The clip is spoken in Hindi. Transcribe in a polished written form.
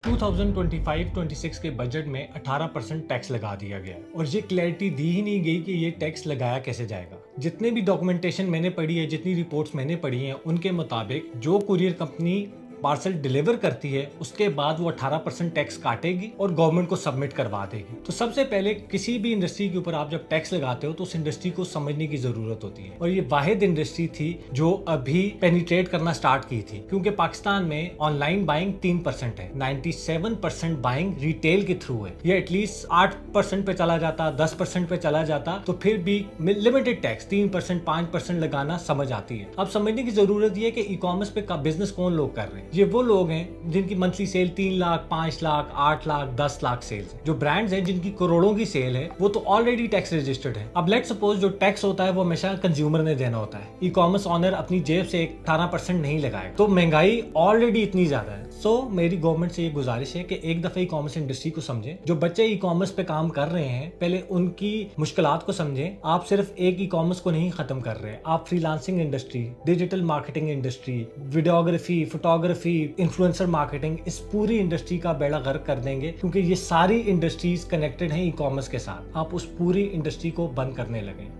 2025-26 के बजट में 18% टैक्स लगा दिया गया है और ये क्लैरिटी दी ही नहीं गई कि ये टैक्स लगाया कैसे जाएगा। जितने भी डॉक्यूमेंटेशन मैंने पढ़ी है, जितनी रिपोर्ट्स मैंने पढ़ी हैं, उनके मुताबिक जो कुरियर कंपनी पार्सल डिलीवर करती है उसके बाद वो 18% टैक्स काटेगी और गवर्नमेंट को सबमिट करवा देगी। तो सबसे पहले किसी भी इंडस्ट्री के ऊपर आप जब टैक्स लगाते हो तो उस इंडस्ट्री को समझने की जरूरत होती है, और ये वाहिद इंडस्ट्री थी जो अभी पेनिट्रेट करना स्टार्ट की थी, क्योंकि पाकिस्तान में ऑनलाइन बाइंग 3% है, 97% बाइंग रिटेल के थ्रू है। ये एटलीस्ट 8% पे चला जाता, 10% पे चला जाता तो फिर भी लिमिटेड टैक्स 3% 5% लगाना समझ आती है। अब समझने की जरूरत ये है कि ई कॉमर्स पे बिजनेस कौन लोग कर रहे हैं। ये वो लोग हैं जिनकी monthly sale 3 lakh, 5 lakh, 8 lakh, 10 lakh sales है। जो ब्रांड्स हैं जिनकी करोड़ों की सेल है वो तो ऑलरेडी टैक्स रजिस्टर्ड है। अब लेट सपोज जो टैक्स होता है वो हमेशा कंज्यूमर ने देना होता है। ई कॉमर्स ऑनर अपनी जेब से 18% नहीं लगाएगा, तो महंगाई ऑलरेडी इतनी ज्यादा है। सो मेरी गवर्नमेंट से ये गुजारिश है कि एक दफा ई कॉमर्स इंडस्ट्री को समझें। जो बच्चे ई कॉमर्स पे काम कर रहे हैं पहले उनकी मुश्किलात को समझें। आप सिर्फ एक ई कॉमर्स को नहीं खत्म कर रहे, आप freelancing industry, digital marketing industry, videography, photography, influencer marketing, इस पूरी इंडस्ट्री का बेड़ा गर्क कर देंगे, क्योंकि ये सारी इंडस्ट्रीज कनेक्टेड हैं ई कॉमर्स के साथ। आप उस पूरी इंडस्ट्री को बंद करने लगे।